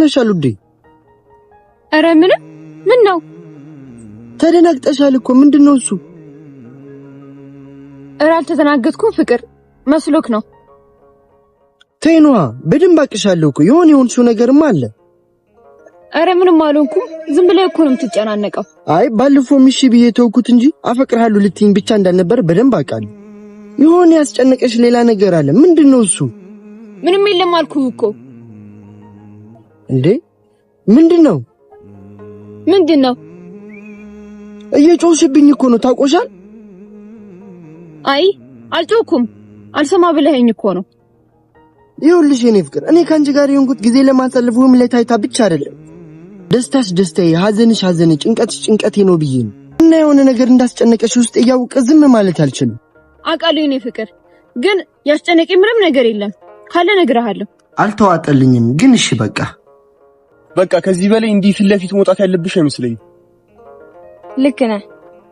ሆነሻል ውዴ? ኧረ ምን ነው ተደናግጠሻል እኮ ምንድነው እሱ? ኧረ አልተደናገጥኩም ፍቅር መስሎክ ነው። ተይኗ በደንብ አቅሻለሁ እኮ የሆንሽው ነገርማ አለ። ኧረ ምንም አልሆንኩም ዝም ብለህ እኮ ነው የምትጨናነቀው። አይ ባለፈው እሺ ብዬ ተውኩት እንጂ አፈቅርሃለሁ ልትይኝ ብቻ እንዳልነበር በደንብ አውቃለሁ። ያስጨነቀሽ ሌላ ነገር አለ። ምንድነው እሱ? ምንም የለም አልኩህ እኮ። እንዴ ምንድነው? እየጮህሽብኝ እኮ ነው ታውቆሻል። አይ አልጮኩም አልሰማ ብለኸኝ እኮ ነው። ይኸውልሽ የኔ ፍቅር እኔ ካንቺ ጋር የሆንኩት ጊዜ ለማሳለፍ ወይም ለታይታ ብቻ አይደለም። ደስታሽ ደስታዬ፣ ሐዘንሽ ሐዘኔ፣ ጭንቀትሽ ጭንቀቴ ነው ብዬ ነው። እና የሆነ ነገር እንዳስጨነቀሽ ውስጥ እያወቀ ዝም ማለት አልችልም። አውቃለሁ የኔ ፍቅር ግን ያስጨነቀኝ ምንም ነገር የለም። ካለ እነግርሃለሁ። አልተዋጠልኝም ግን እሺ በቃ ከዚህ በላይ እንዲህ ፊት ለፊት መውጣት ያለብሽ አይመስለኝም። ልክ ነህ።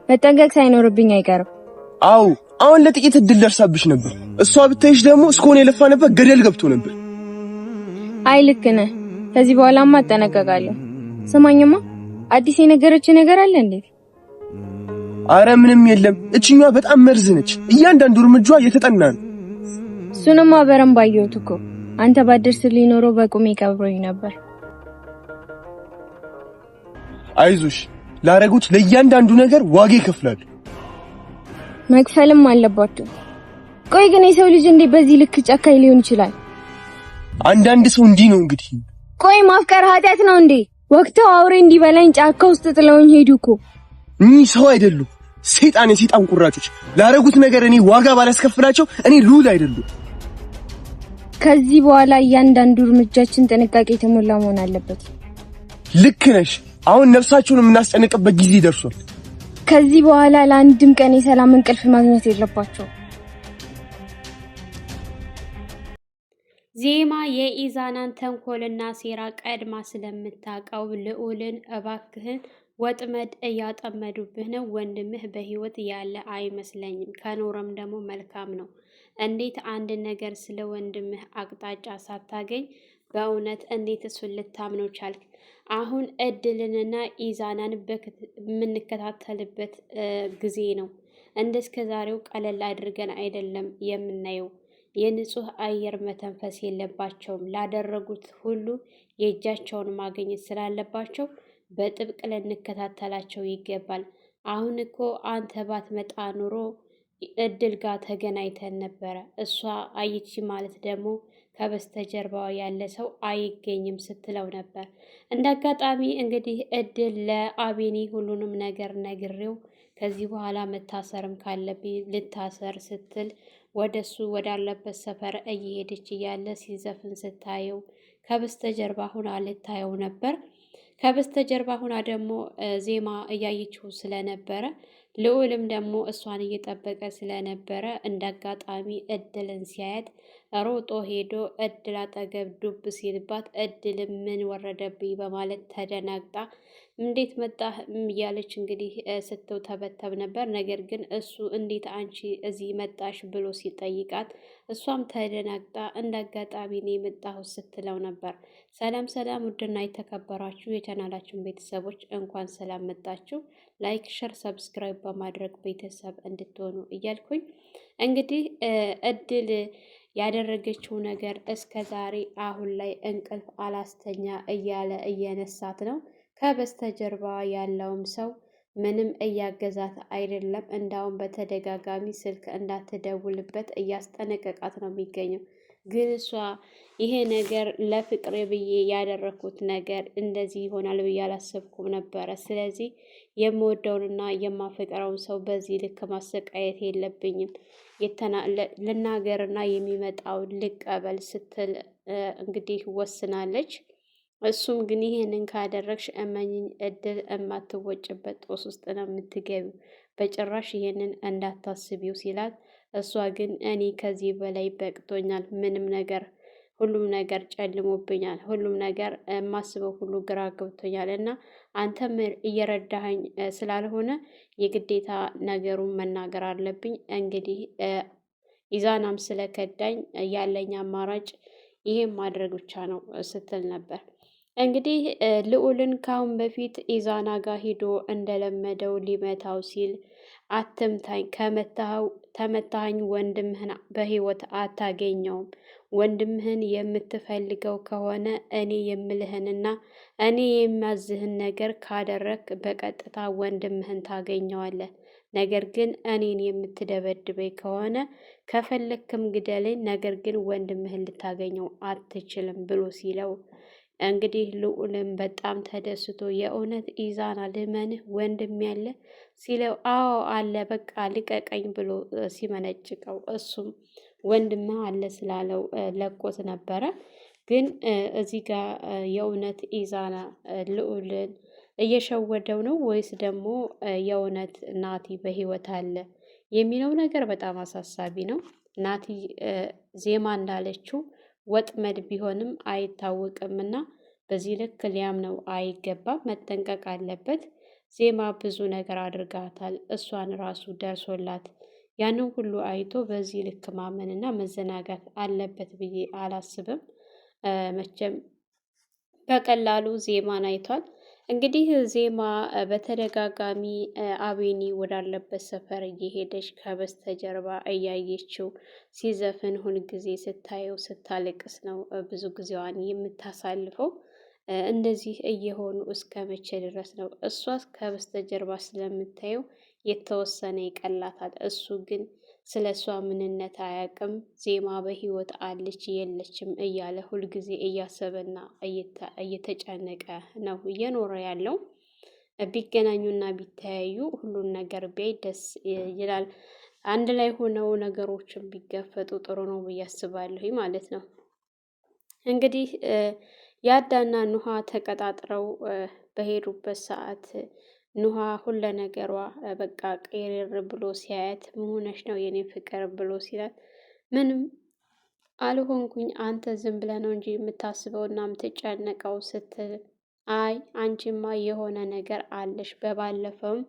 መጠንቀቅ ሳይኖርብኝ አይቀርም። አው አሁን ለጥቂት እድል ደርሳብሽ ነበር። እሷ ብታይሽ ደግሞ እስኮን የለፋነበት ገደል ገብቶ ነበር። አይ ልክ ነህ። ከዚህ በኋላማ እጠነቀቃለሁ። ስማኝማ አዲስ የነገረች ነገር አለ እንዴ? አረ ምንም የለም። እቺኛዋ በጣም መርዝ ነች። እያንዳንዱ እርምጃዋ እየተጠና ነው። እሱንማ በረንብ አየሁት እኮ። አንተ ባደርስልኝ ኖሮ በቁሜ ቀብሮኝ ነበር። አይዞሽ ላረጉት ለእያንዳንዱ ነገር ዋጋ ይከፍላሉ። መክፈልም አለባቸው። ቆይ ግን የሰው ልጅ እንዴ በዚህ ልክ ጨካኝ ሊሆን ይችላል? አንዳንድ ሰው እንዲህ ነው እንግዲህ። ቆይ ማፍቀር ኃጢአት ነው እንዴ? ወቅተው አውሬ እንዲበላኝ ጫካ ውስጥ ጥለውኝ ሄዱ እኮ። እኚህ ሰው አይደሉም፣ ሰይጣን፣ የሰይጣን ቁራጮች። ላረጉት ነገር እኔ ዋጋ ባላስከፍላቸው እኔ ልዑል አይደሉም። ከዚህ በኋላ እያንዳንዱ እርምጃችን ጥንቃቄ የተሞላ መሆን አለበት። ልክ ነሽ። አሁን ነፍሳችሁን የምናስጨንቅበት ጊዜ ደርሷል። ከዚህ በኋላ ለአንድም ቀን የሰላም እንቅልፍ ማግኘት የለባቸው። ዜማ የኢዛናን ተንኮልና ሴራ ቀድማ ስለምታውቀው ልዑልን እባክህን ወጥመድ እያጠመዱብህ ነው፣ ወንድምህ በህይወት ያለ አይመስለኝም፣ ከኖረም ደግሞ መልካም ነው። እንዴት አንድ ነገር ስለ ወንድምህ አቅጣጫ ሳታገኝ በእውነት እንዴት እሱን ልታምነው ቻልክ? አሁን እድልንና ኢዛናን የምንከታተልበት ጊዜ ነው። እንደስከ ዛሬው ቀለል አድርገን አይደለም የምናየው። የንጹህ አየር መተንፈስ የለባቸውም። ላደረጉት ሁሉ የእጃቸውን ማግኘት ስላለባቸው በጥብቅ ልንከታተላቸው ይገባል። አሁን እኮ አንተ ባትመጣ ኑሮ እድል ጋር ተገናኝተን ነበረ። እሷ አይቺ ማለት ደግሞ ከበስተጀርባው ያለ ሰው አይገኝም ስትለው ነበር። እንደ አጋጣሚ እንግዲህ እድል ለአቤኒ ሁሉንም ነገር ነግሬው ከዚህ በኋላ መታሰርም ካለብኝ ልታሰር ስትል ወደሱ ወዳለበት ሰፈር እየሄደች እያለ ሲዘፍን ስታየው ከበስተጀርባ ሁና ልታየው ነበር። ከበስተጀርባ ሁና ደግሞ ዜማ እያየችው ስለነበረ ልዑልም ደግሞ እሷን እየጠበቀ ስለነበረ እንዳጋጣሚ እድልን ሲያያት ሮጦ ሄዶ እድል አጠገብ ዱብ ሲልባት እድል ምን ወረደብኝ በማለት ተደናግጣ እንዴት መጣህ እያለች እንግዲህ ስትው ተበተብ ነበር። ነገር ግን እሱ እንዴት አንቺ እዚህ መጣሽ ብሎ ሲጠይቃት እሷም ተደናግጣ እንዳጋጣሚ ነው የመጣሁት ስትለው ነበር። ሰላም ሰላም፣ ውድና የተከበራችሁ የቻናላችን ቤተሰቦች እንኳን ሰላም መጣችሁ። ላይክ፣ ሸር፣ ሰብስክራይብ በማድረግ ቤተሰብ እንድትሆኑ እያልኩኝ እንግዲህ እድል ያደረገችው ነገር እስከ ዛሬ አሁን ላይ እንቅልፍ አላስተኛ እያለ እየነሳት ነው። ከበስተጀርባ ያለውም ሰው ምንም እያገዛት አይደለም። እንዳውም በተደጋጋሚ ስልክ እንዳትደውልበት እያስጠነቀቃት ነው የሚገኘው። ግን እሷ ይሄ ነገር ለፍቅሬ ብዬ ያደረኩት ነገር እንደዚህ ይሆናል ብዬ አላሰብኩም ነበረ። ስለዚህ የምወደውንና የማፈቅረውን ሰው በዚህ ልክ ማሰቃየት የለብኝም፣ ልናገርና የሚመጣውን ልቀበል ስትል እንግዲህ ወስናለች። እሱም ግን ይሄንን ካደረግሽ እመኝኝ እድል የማትወጭበት ጦስ ውስጥ ነው የምትገቢው፣ በጭራሽ ይሄንን እንዳታስቢው ሲላት፣ እሷ ግን እኔ ከዚህ በላይ በቅቶኛል፣ ምንም ነገር ሁሉም ነገር ጨልሞብኛል፣ ሁሉም ነገር የማስበው ሁሉ ግራ ገብቶኛል እና አንተም እየረዳኸኝ ስላልሆነ የግዴታ ነገሩን መናገር አለብኝ። እንግዲህ ኢዛናም ስለከዳኝ ያለኝ አማራጭ ይሄን ማድረግ ብቻ ነው ስትል ነበር። እንግዲህ ልዑልን ካሁን በፊት ኢዛና ጋር ሂዶ እንደለመደው ሊመታው ሲል አትምታኝ፣ ተመታኝ ወንድምህን በህይወት አታገኘውም። ወንድምህን የምትፈልገው ከሆነ እኔ የምልህንና እኔ የማዝህን ነገር ካደረክ በቀጥታ ወንድምህን ታገኘዋለህ። ነገር ግን እኔን የምትደበድበኝ ከሆነ ከፈለክም ግደለኝ፣ ነገር ግን ወንድምህን ልታገኘው አትችልም ብሎ ሲለው እንግዲህ ልዑልም በጣም ተደስቶ የእውነት ኢዛና ልመንህ ወንድም ያለ ሲለው አዎ አለ በቃ ልቀቀኝ ብሎ ሲመነጭቀው እሱም ወንድም አለ ስላለው ለቆት ነበረ። ግን እዚህ ጋር የእውነት ኢዛና ልዑልን እየሸወደው ነው ወይስ ደግሞ የእውነት ናቲ በህይወት አለ የሚለው ነገር በጣም አሳሳቢ ነው። ናቲ ዜማ እንዳለችው ወጥመድ ቢሆንም አይታወቅምና በዚህ ልክ ሊያምነው አይገባም፣ መጠንቀቅ አለበት። ዜማ ብዙ ነገር አድርጋታል። እሷን ራሱ ደርሶላት ያንን ሁሉ አይቶ በዚህ ልክ ማመንና መዘናጋት አለበት ብዬ አላስብም። መቼም በቀላሉ ዜማን አይቷል። እንግዲህ ዜማ በተደጋጋሚ አቤኒ ወዳለበት ሰፈር እየሄደች ከበስተጀርባ እያየችው ሲዘፍን ሁልጊዜ ስታየው ስታለቅስ ነው ብዙ ጊዜዋን የምታሳልፈው። እንደዚህ እየሆኑ እስከ መቼ ድረስ ነው? እሷስ ከበስተጀርባ ስለምታየው የተወሰነ ይቀላታል። እሱ ግን ስለ እሷ ምንነት አያውቅም። ዜማ በህይወት አለች የለችም እያለ ሁልጊዜ እያሰበና እየተጨነቀ ነው እየኖረ ያለው። ቢገናኙና ቢተያዩ ሁሉን ነገር ቢያይ ደስ ይላል። አንድ ላይ ሆነው ነገሮችን ቢገፈጡ ጥሩ ነው ብዬ አስባለሁ ማለት ነው። እንግዲህ ያዳና ኑሃ ተቀጣጥረው በሄዱበት ሰዓት ኑሃ ሁለ ነገሯ በቃ ቅይር ብሎ ሲያያት ምን ሆነሽ ነው የኔ ፍቅር ብሎ ሲላት ምንም አልሆንኩኝ አንተ ዝም ብለህ ነው እንጂ የምታስበውና የምትጨነቀው ስትል አይ አንቺማ የሆነ ነገር አለሽ፣ በባለፈውም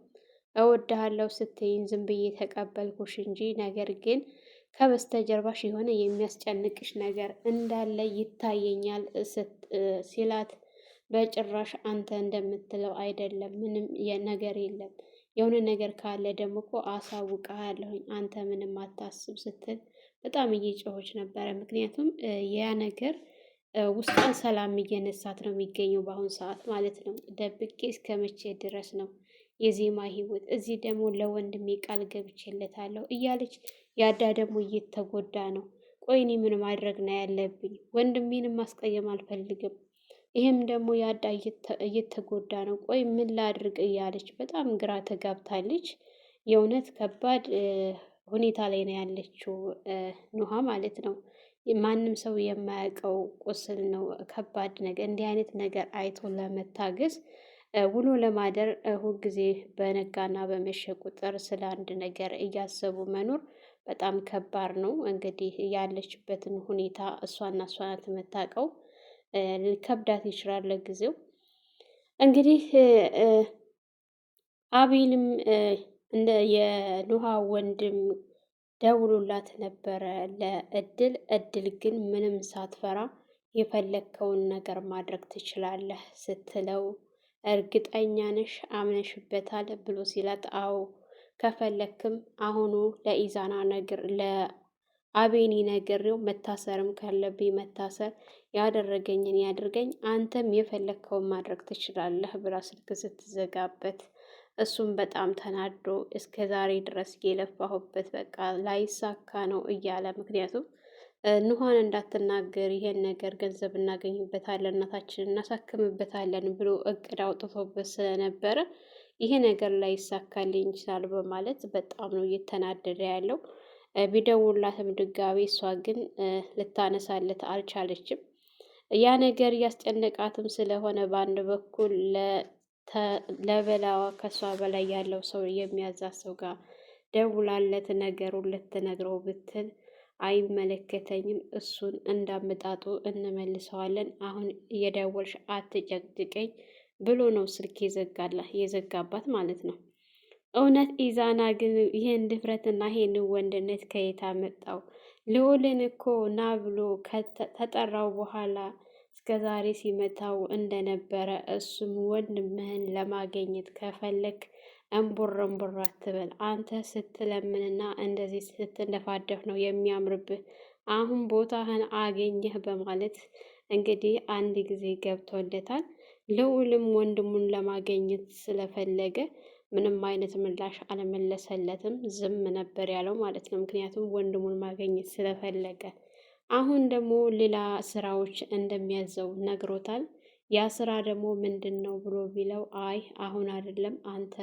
እወድሃለሁ ስትይኝ ዝም ብዬ ተቀበልኩሽ እንጂ ነገር ግን ከበስተጀርባሽ የሆነ የሚያስጨንቅሽ ነገር እንዳለ ይታየኛል ሲላት በጭራሽ አንተ እንደምትለው አይደለም፣ ምንም ነገር የለም። የሆነ ነገር ካለ ደግሞ እኮ አሳውቅሃለሁኝ፣ አንተ ምንም አታስብ ስትል በጣም እየጮኸች ነበረ። ምክንያቱም ያ ነገር ውስጧን ሰላም እየነሳት ነው የሚገኘው በአሁኑ ሰዓት ማለት ነው። ደብቄ እስከ መቼ ድረስ ነው የዜማ ህይወት? እዚህ ደግሞ ለወንድሜ ቃል ገብቼለታለሁ እያለች ያዳ ደግሞ እየተጎዳ ነው። ቆይ እኔ ምን ማድረግ ነው ያለብኝ? ወንድሜንም ማስቀየም አልፈልግም። ይህም ደግሞ ያዳ እየተጎዳ ነው። ቆይ ምን ላድርግ እያለች በጣም ግራ ተጋብታለች። የእውነት ከባድ ሁኔታ ላይ ነው ያለችው ኑሃ ማለት ነው። ማንም ሰው የማያውቀው ቁስል ነው። ከባድ ነገር እንዲህ አይነት ነገር አይቶ ለመታገስ ውሎ ለማደር ሁልጊዜ በነጋና በመሸ ቁጥር ስለ አንድ ነገር እያሰቡ መኖር በጣም ከባድ ነው። እንግዲህ ያለችበትን ሁኔታ እሷና እሷ ናት የምታውቀው። ሊከብዳት ይችላል ለጊዜው። እንግዲህ አቤልም እንደ የኑሃ ወንድም ደውሎላት ነበረ ለእድል። እድል ግን ምንም ሳትፈራ የፈለግከውን ነገር ማድረግ ትችላለህ ስትለው እርግጠኛ ነሽ አምነሽበታል ብሎ ሲላት አዎ ከፈለክም አሁኑ ለኢዛና ነገር ለአቤኒ ነግሬው መታሰርም ካለብኝ መታሰር ያደረገኝን ያድርገኝ፣ አንተም የፈለግከውን ማድረግ ትችላለህ ብላ ስልክ ስትዘጋበት እሱም በጣም ተናዶ እስከ ዛሬ ድረስ የለፋሁበት በቃ ላይሳካ ነው እያለ ምክንያቱም ኑሃን እንዳትናገር ይሄን ነገር ገንዘብ እናገኝበታለን እናታችንን እናሳክምበታለን ብሎ እቅድ አውጥቶበት ስለነበረ ይሄ ነገር ላይሳካልኝ ይችላል በማለት በጣም ነው እየተናደደ ያለው። ቢደውላትም ድጋሚ እሷ ግን ልታነሳለት አልቻለችም። ያ ነገር እያስጨነቃትም ስለሆነ በአንድ በኩል ለበላዋ ከሷ በላይ ያለው ሰው የሚያዛት ሰው ጋር ደውላለት ነገሩን ልትነግረው ብትል አይመለከተኝም፣ እሱን እንዳመጣጡ እንመልሰዋለን፣ አሁን እየደወልሽ አትጨቅጭቀኝ ብሎ ነው ስልክ የዘጋባት ማለት ነው። እውነት ኢዛና ግን ይህን ድፍረትና ይህን ወንድነት ከየት አመጣው? ልዑልን እኮ ና ብሎ ከተጠራው በኋላ እስከዛሬ ሲመታው እንደነበረ እሱም ወንድምህን ለማገኘት ከፈለክ እምቡር እምቡር አትበል። አንተ ስትለምንና እንደዚህ ስትለፋደፍ ነው የሚያምርብህ። አሁን ቦታህን አገኘህ በማለት እንግዲህ አንድ ጊዜ ገብቶለታል። ልዑልም ወንድሙን ለማገኘት ስለፈለገ ምንም አይነት ምላሽ አልመለሰለትም። ዝም ነበር ያለው ማለት ነው። ምክንያቱም ወንድሙን ማገኘት ስለፈለገ። አሁን ደግሞ ሌላ ስራዎች እንደሚያዘው ነግሮታል። ያ ስራ ደግሞ ምንድን ነው ብሎ ቢለው አይ አሁን አይደለም አንተ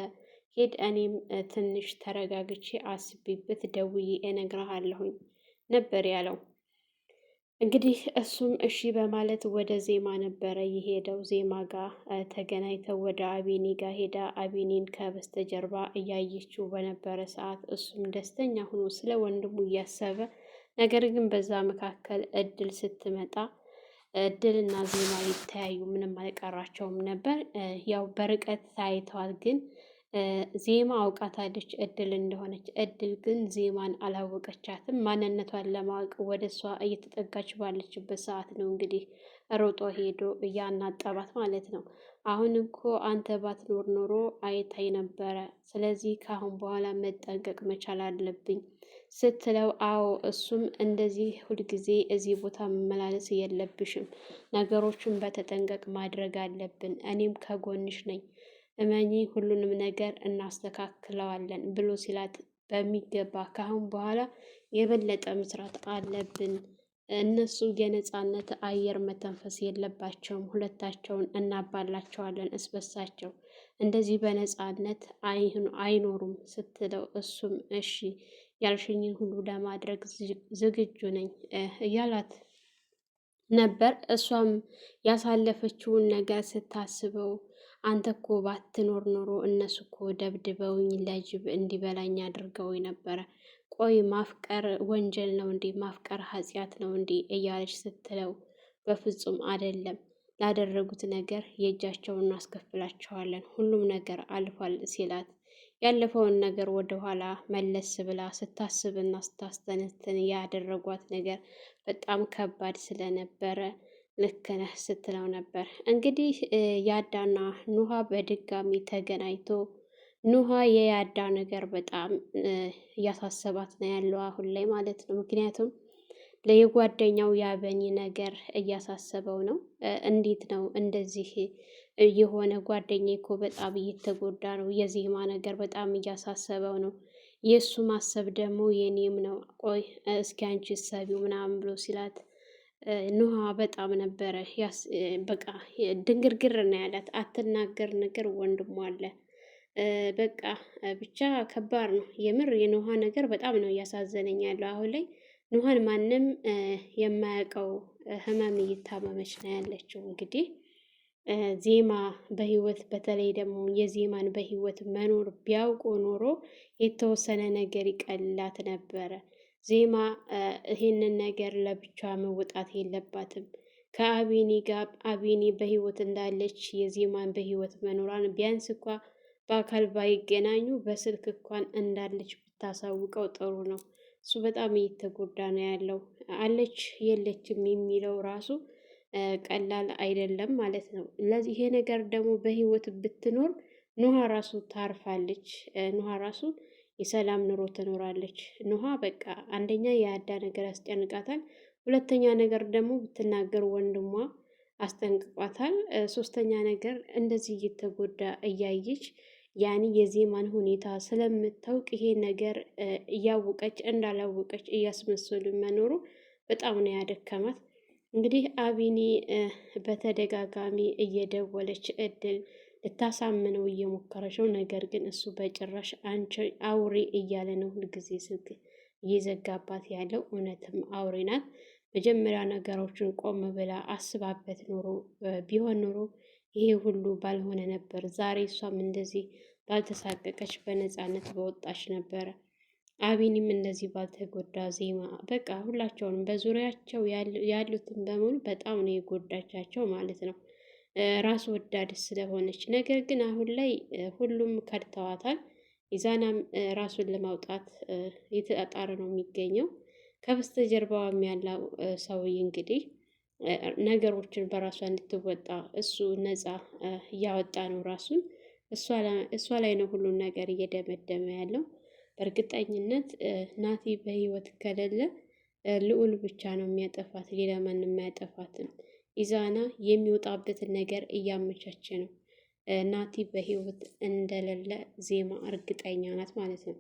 ሂድ፣ እኔም ትንሽ ተረጋግቼ አስቤበት ደውዬ እነግርሃለሁኝ ነበር ያለው። እንግዲህ እሱም እሺ በማለት ወደ ዜማ ነበረ የሄደው። ዜማ ጋር ተገናኝተው ወደ አቢኒ ጋር ሄዳ አቢኒን ከበስተጀርባ እያየችው በነበረ ሰዓት እሱም ደስተኛ ሆኖ ስለ ወንድሙ እያሰበ ነገር ግን በዛ መካከል እድል ስትመጣ እድልና ዜማ ሊተያዩ ምንም አልቀራቸውም ነበር። ያው በርቀት ታይተዋል ግን ዜማ አውቃታለች እድል እንደሆነች። እድል ግን ዜማን አላወቀቻትም። ማንነቷን ለማወቅ ወደ እሷ እየተጠጋች ባለችበት ሰዓት ነው እንግዲህ ሮጦ ሄዶ እያናጠባት ማለት ነው። አሁን እኮ አንተ ባትኖር ኖሮ አይታይ ነበረ። ስለዚህ ከአሁን በኋላ መጠንቀቅ መቻል አለብኝ ስትለው፣ አዎ እሱም እንደዚህ ሁልጊዜ እዚህ ቦታ መመላለስ የለብሽም፣ ነገሮችን በተጠንቀቅ ማድረግ አለብን፣ እኔም ከጎንሽ ነኝ፣ እመኚ፣ ሁሉንም ነገር እናስተካክለዋለን ብሎ ሲላት፣ በሚገባ ከአሁን በኋላ የበለጠ መስራት አለብን፣ እነሱ የነፃነት አየር መተንፈስ የለባቸውም፣ ሁለታቸውን እናባላቸዋለን እስበሳቸው፣ እንደዚህ በነፃነት አይኖሩም ስትለው፣ እሱም እሺ ያልሽኝን ሁሉ ለማድረግ ዝግጁ ነኝ እያላት ነበር። እሷም ያሳለፈችውን ነገር ስታስበው አንተ እኮ ባትኖር ኖሮ እነሱ እኮ ደብድበውኝ ለጅብ እንዲበላኝ አድርገው ነበረ። ቆይ ማፍቀር ወንጀል ነው እንዴ? ማፍቀር ኃጢአት ነው እንዴ? እያለች ስትለው በፍጹም አይደለም፣ ላደረጉት ነገር የእጃቸውን እናስከፍላቸዋለን፣ ሁሉም ነገር አልፏል ሲላት ያለፈውን ነገር ወደኋላ መለስ ብላ ስታስብና ስታስተነትን ያደረጓት ነገር በጣም ከባድ ስለነበረ ልክ ነህ ስትለው ነበር። እንግዲህ ያዳና ኑሃ በድጋሚ ተገናኝቶ ኑሃ የያዳ ነገር በጣም እያሳሰባት ነው ያለው አሁን ላይ ማለት ነው። ምክንያቱም ለየጓደኛው ያበኒ ነገር እያሳሰበው ነው። እንዴት ነው እንደዚህ የሆነ ጓደኛ እኮ በጣም እየተጎዳ ነው። የዜማ ነገር በጣም እያሳሰበው ነው። የእሱ ማሰብ ደግሞ የኔም ነው። ቆይ እስኪ አንቺ ሰቢው ምናምን ብሎ ሲላት ኑሃ በጣም ነበረ በቃ ድንግርግር ነው ያላት። አትናገር ነገር ወንድሟ አለ። በቃ ብቻ ከባድ ነው የምር። የኑሃ ነገር በጣም ነው እያሳዘነኝ ያለው አሁን ላይ። ኑሃን ማንም የማያውቀው ህመም እየታመመች ነው ያለችው። እንግዲህ ዜማ በህይወት በተለይ ደግሞ የዜማን በህይወት መኖር ቢያውቁ ኖሮ የተወሰነ ነገር ይቀላት ነበረ። ዜማ ይህንን ነገር ለብቻ መውጣት የለባትም። ከአቢኒ ጋር አቢኒ በህይወት እንዳለች የዜማን በህይወት መኖሯን ቢያንስ እንኳ በአካል ባይገናኙ በስልክ እንኳን እንዳለች ብታሳውቀው ጥሩ ነው። እሱ በጣም እየተጎዳ ነው ያለው። አለች የለችም የሚለው ራሱ ቀላል አይደለም ማለት ነው። ለዚህ ይሄ ነገር ደግሞ በህይወት ብትኖር ኑሃ ራሱ ታርፋለች። ኑሃ ራሱ የሰላም ኑሮ ትኖራለች። ኑሃ በቃ አንደኛ የአዳ ነገር ያስጨንቃታል። ሁለተኛ ነገር ደግሞ ብትናገር ወንድሟ አስጠንቅቋታል። ሶስተኛ ነገር እንደዚህ እየተጎዳ እያየች ያኔ የዜማን ሁኔታ ስለምታውቅ ይሄ ነገር እያወቀች እንዳላወቀች እያስመሰሉ መኖሩ በጣም ነው ያደከማት። እንግዲህ አቢኒ በተደጋጋሚ እየደወለች እድል ልታሳምነው እየሞከረች ነው። ነገር ግን እሱ በጭራሽ አንቺ አውሬ እያለ ነው ሁልጊዜ ስልክ እየዘጋባት ያለው። እውነትም አውሬ ናት። መጀመሪያ ነገሮችን ቆም ብላ አስባበት ኖሮ ቢሆን ኖሮ ይሄ ሁሉ ባልሆነ ነበር። ዛሬ እሷም እንደዚህ ባልተሳቀቀች በነፃነት በወጣች ነበረ። አቢኒም እንደዚህ ባልተጎዳ። ዜማ በቃ ሁላቸውንም በዙሪያቸው ያሉትን በሙሉ በጣም ነው የጎዳቻቸው ማለት ነው፣ ራስ ወዳድ ስለሆነች። ነገር ግን አሁን ላይ ሁሉም ከድተዋታል። ኢዛናም ራሱን ለማውጣት የተጣጣረ ነው የሚገኘው። ከበስተጀርባዋም ያለው ሰውዬ እንግዲህ ነገሮችን በራሷ እንድትወጣ እሱ ነፃ እያወጣ ነው ራሱን። እሷ ላይ ነው ሁሉን ነገር እየደመደመ ያለው። በእርግጠኝነት ናቲ በህይወት ከሌለ ልዑል ብቻ ነው የሚያጠፋት፣ ሌላ ማንም አያጠፋትም። ኢዛና የሚወጣበትን ነገር እያመቻቸ ነው። ናቲ በህይወት እንደሌለ ዜማ እርግጠኛ ናት ማለት ነው።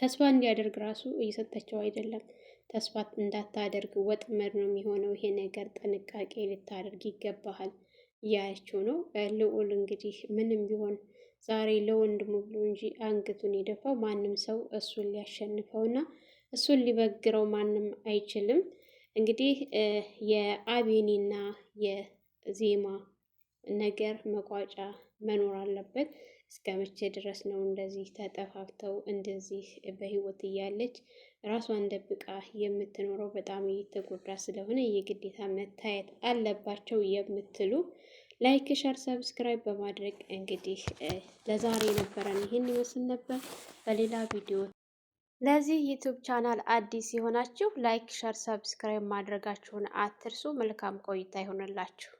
ተስፋ እንዲያደርግ ራሱ እየሰጠችው አይደለም። ተስፋ እንዳታደርግ ወጥመድ ነው የሚሆነው ይሄ ነገር፣ ጥንቃቄ ልታደርግ ይገባሃል እያለችው ነው። ልዑል እንግዲህ ምንም ቢሆን ዛሬ ለወንድሙ ብሎ እንጂ አንገቱን የደፋው ማንም ሰው እሱን ሊያሸንፈውና እሱን ሊበግረው ማንም አይችልም። እንግዲህ የአቤኒና የዜማ ነገር መቋጫ መኖር አለበት። እስከ መቼ ድረስ ነው እንደዚህ ተጠፋፍተው እንደዚህ በህይወት እያለች ራሷን ደብቃ የምትኖረው? በጣም እየተጎዳ ስለሆነ የግዴታ መታየት አለባቸው የምትሉ ላይክ፣ ሸር፣ ሰብስክራይብ በማድረግ እንግዲህ ለዛሬ ነበረን ይህን ይመስል ነበር። በሌላ ቪዲዮ ለዚህ ዩቲዩብ ቻናል አዲስ የሆናችሁ ላይክ፣ ሸር፣ ሰብስክራይብ ማድረጋችሁን አትርሱ። መልካም ቆይታ ይሆንላችሁ።